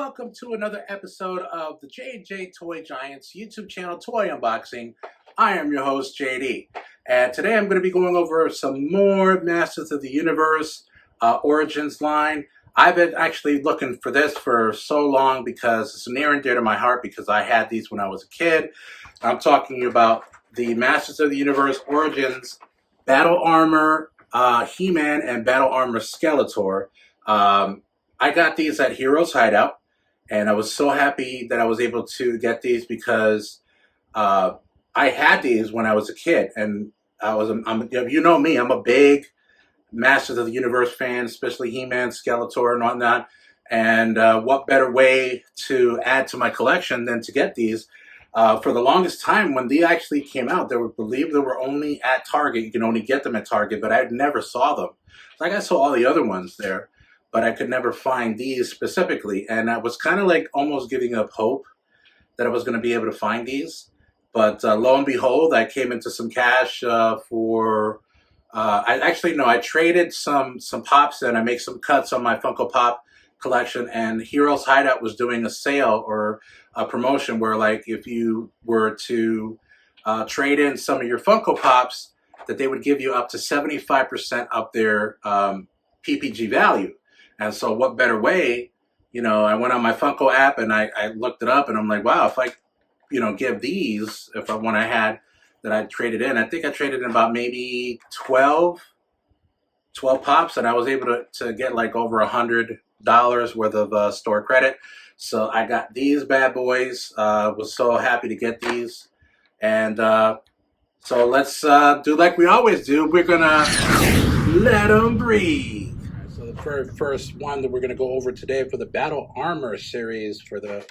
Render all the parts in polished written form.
welcome to another episode of the J&J Toy Giants YouTube channel Toy Unboxing. I am your host, JD, and today I'm going to be going over some more Masters of the Universe Origins line. I've been actually looking for this for so long because it's near and dear to my heart because I had these when I was a kid. I'm talking about the Masters of the Universe Origins Battle Armor He-Man and Battle Armor Skeletor. I got these at Heroes Hideout, and I was so happy that I was able to get these because I had these when I was a kid, and you know me, I'm a big Masters of the Universe fan, especially He-Man, Skeletor, and whatnot. And what better way to add to my collection than to get these? For the longest time, when they actually came out, they were only at Target. You can only get them at Target, but I never saw them. Like I saw all the other ones there, but I could never find these specifically. And I was kind of like almost giving up hope that I was going to be able to find these. But lo and behold, I came into some cash for... I traded some pops and I make some cuts on my Funko Pop collection, and Heroes Hideout was doing a sale or a promotion where, like, if you were to trade in some of your Funko Pops, that they would give you up to 75% of their PPG value. And so what better way, I went on my Funko app and I looked it up, and I'm like, wow, if I, give these, if I want to had that I traded in, I think I traded in about maybe 12 pops, and I was able to get like over $100 worth of store credit. So I got these bad boys. Was so happy to get these. And so let's do like we always do. We're going to let them breathe. So the very first one that we're going to go over today for the Battle Armor series for the...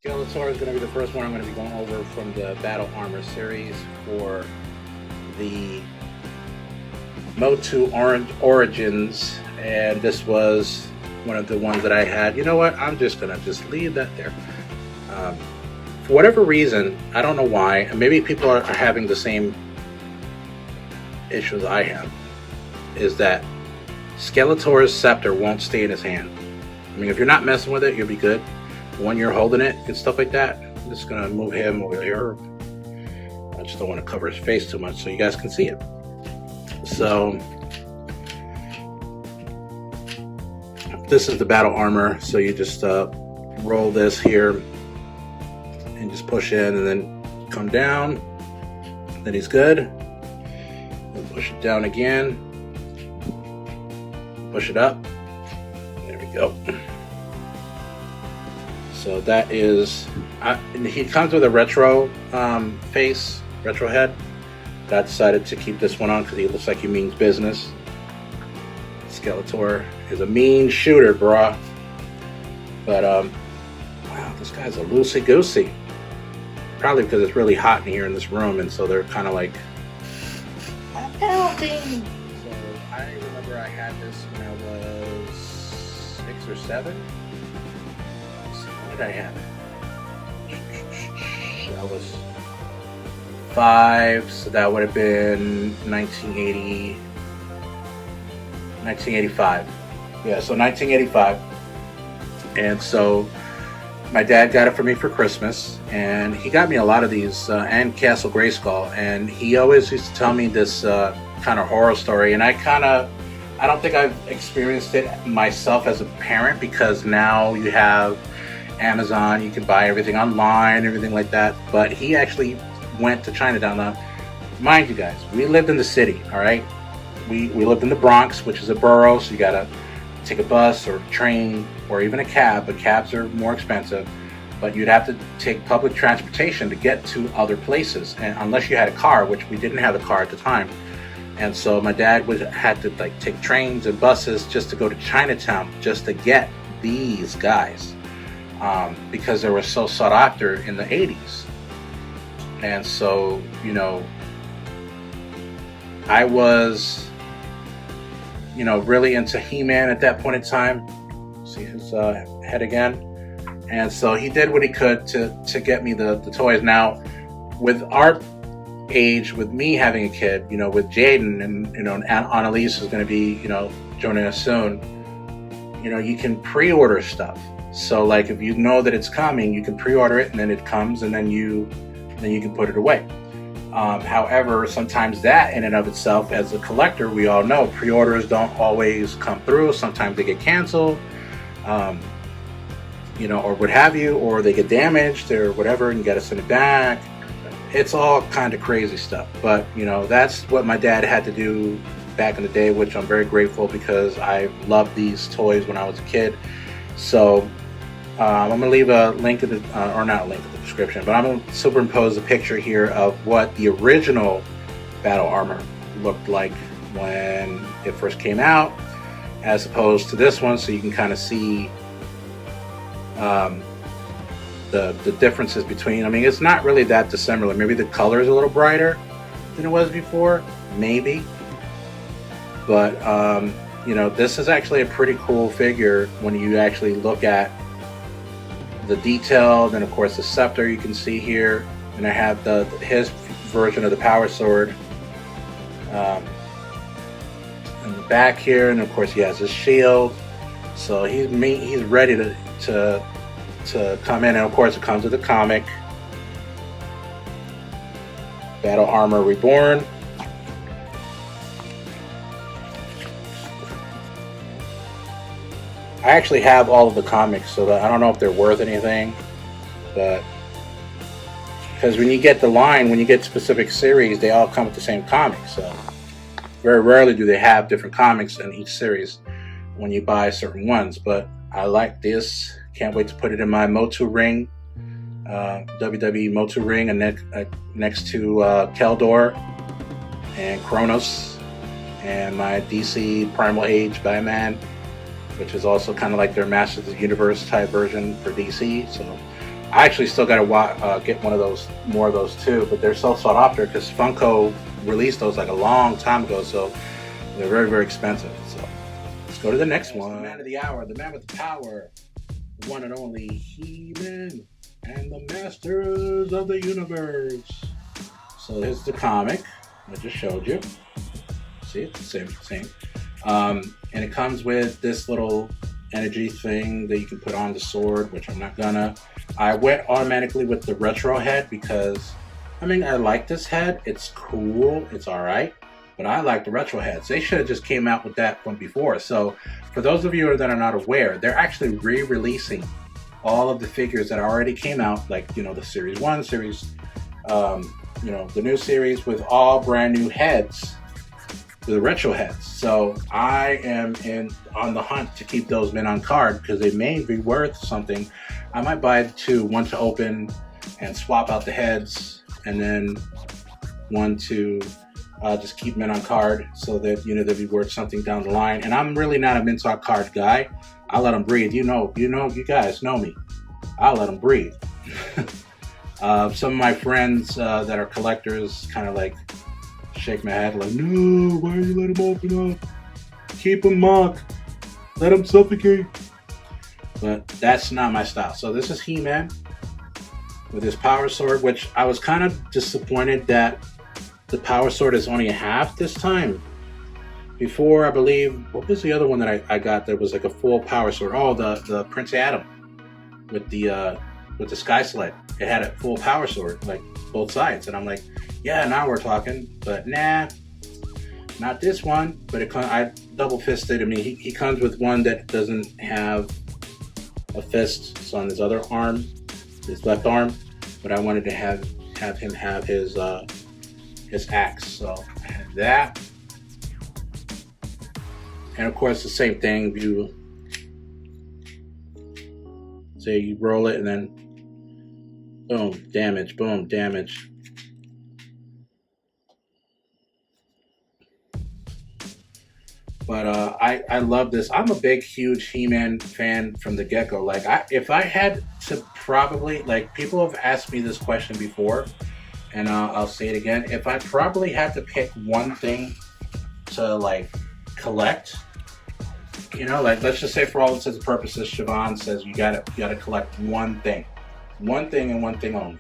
Skeletor is going to be the first one I'm going to be going over from the Battle Armor series for the Motu Origins, and this was one of the ones that I had. You know what? I'm just going to leave that there. For whatever reason, I don't know why, and maybe people are having the same issues I have, is that Skeletor's scepter won't stay in his hand. I mean, if you're not messing with it, you'll be good. When you're holding it and stuff like that, I'm just gonna move him over here. I just don't want to cover his face too much so you guys can see it. So this is the Battle Armor. So you just roll this here and just push in and then come down. Then he's good. Then push it down again. Push it up. There we go. So that is, he comes with a retro face, retro head. But I decided to keep this one on because he looks like he means business. Skeletor is a mean shooter, brah. But, wow, this guy's a loosey-goosey. Probably because it's really hot in here in this room, and so they're kind of like, helping. So I remember I had this when I was 6 or 7. I have it. I was 5, so that would have been 1985. Yeah, so 1985. And so my dad got it for me for Christmas, and he got me a lot of these, and Castle Grayskull, and he always used to tell me this kind of horror story, and I don't think I've experienced it myself as a parent, because now you have Amazon, you can buy everything online, everything like that. But he actually went to Chinatown. Now, mind you guys, we lived in the city, all right? We lived in the Bronx, which is a borough, so you gotta take a bus or train or even a cab, but cabs are more expensive. But you'd have to take public transportation to get to other places, and unless you had a car, which we didn't have a car at the time. And so my dad had to like take trains and buses just to go to Chinatown just to get these guys. Because they were so sought after in the 80s. And so, I was, really into He-Man at that point in time. See his head again. And so he did what he could to get me the toys. Now, with our age, with me having a kid, with Jaden, and, Annalise is going to be, joining us soon. you know, you can pre-order stuff. So like if you know that it's coming, you can pre-order it, and then it comes, and then you can put it away. However, sometimes that in and of itself, as a collector, we all know pre-orders don't always come through. Sometimes they get canceled, you know, or what have you, or they get damaged or whatever, and you got to send it back. It's all kind of crazy stuff. But, you know, that's what my dad had to do back in the day, which I'm very grateful, because I loved these toys when I was a kid. So I'm going to leave a link in the, or not a link in the description, but I'm going to superimpose a picture here of what the original Battle Armor looked like when it first came out, as opposed to this one, so you can kind of see the differences between. I mean, it's not really that dissimilar. Maybe the color is a little brighter than it was before, maybe. But, you know, this is actually a pretty cool figure when you actually look at the detail. Then, of course, the scepter you can see here. And I have his version of the power sword in the back here. And, of course, he has his shield. So he's ready to come in. And, of course, it comes with the comic. Battle Armor Reborn. I actually have all of the comics, so that I don't know if they're worth anything, but because when you get the line, when you get specific series, they all come with the same comic. So very rarely do they have different comics in each series when you buy certain ones. But I like this. Can't wait to put it in my Motu ring, WWE Motu ring, and next to Keldor and Kronos, and my DC Primal Age Batman, which is also kind of like their Masters of the Universe type version for DC. So I actually still got to get one of those, more of those too, but they're so sought after because Funko released those like a long time ago, so they're very, very expensive. So let's go to the next one. The man of the hour, the man with the power, the one and only He-Man and the Masters of the Universe. So here's the comic I just showed you. See, it's the same. And it comes with this little energy thing that you can put on the sword, which I'm not gonna. I went automatically with the retro head because, I mean, I like this head. It's cool. It's all right. But I like the retro heads. They should have just came out with that from before. So for those of you that are not aware, they're actually re-releasing all of the figures that already came out, like, you know, the Series 1, Series, you know, the new series with all brand new heads, the retro heads. So I am on the hunt to keep those men on card because they may be worth something. I might buy two, one to open and swap out the heads, and then one to just keep men on card so that, you know, they'll be worth something down the line. And I'm really not a mint on card guy. I let them breathe. You guys know me. I'll let them breathe. Some of my friends that are collectors kind of like shake my head like, no, why you let him open up? Keep him mock. Let him suffocate. But that's not my style. So this is He-Man with his power sword, which I was kind of disappointed that the power sword is only a half this time. Before, I believe, what was the other one that I got that was like a full power sword? Oh, the Prince Adam with the Sky Sled. It had a full power sword, like both sides. And I'm like, yeah, now we're talking. But nah, not this one. But I double fisted. I mean, he comes with one that doesn't have a fist. It's on his other arm, his left arm. But I wanted to have him have his axe. So I have that. And of course, the same thing. You say you roll it and then boom, damage, boom, damage. But I love this. I'm a big, huge He-Man fan from the get-go. Like, if I had to probably, like, people have asked me this question before, and I'll say it again. If I probably had to pick one thing to, like, collect, you know, like, let's just say for all intents and purposes, Siobhan says you gotta collect one thing and one thing only.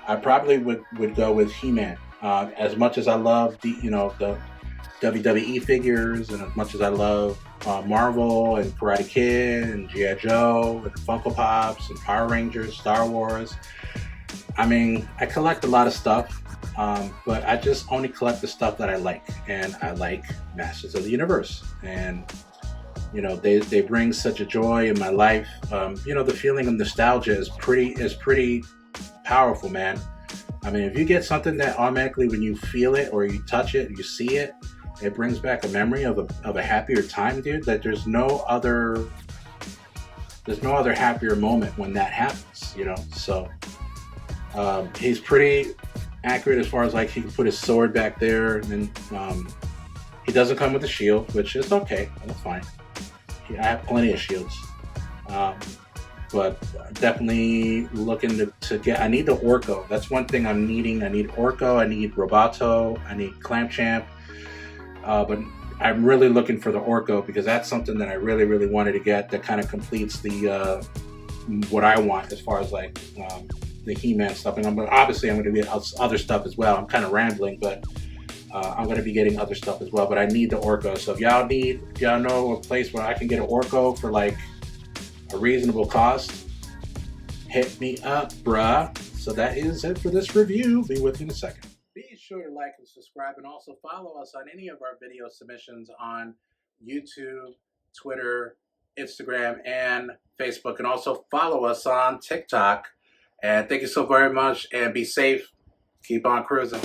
I probably would go with He-Man. As much as I love the WWE figures, and as much as I love Marvel and Karate Kid and G.I. Joe and Funko Pops and Power Rangers, Star Wars, I mean, I collect a lot of stuff, but I just only collect the stuff that I like, and I like Masters of the Universe. And you know, they bring such a joy in my life. You know, the feeling of nostalgia is pretty powerful, man. I mean, if you get something that automatically, when you feel it or you touch it, you see it, it brings back a memory of a happier time, dude. That there's no other happier moment when that happens, you know. So he's pretty accurate as far as like he can put his sword back there, and then he doesn't come with a shield, which is okay. That's fine. I have plenty of shields. But definitely looking to get. I need the Orko. That's one thing I'm needing. I need Orko. I need Roboto. I need Clamp-Champ. But I'm really looking for the Orko because that's something that I really wanted to get. That kind of completes the what I want as far as like the He-Man stuff. And I'm going to get other stuff as well. I'm kind of rambling, but I'm going to be getting other stuff as well. But I need the Orko. So if y'all know a place where I can get an Orko for like a reasonable cost, hit me up, bruh. So that is it for this review. Be with you in a second. Be sure to like and subscribe, and also follow us on any of our video submissions on YouTube, Twitter, Instagram, and Facebook, and also follow us on TikTok. And thank you so very much, and be safe. Keep on cruising.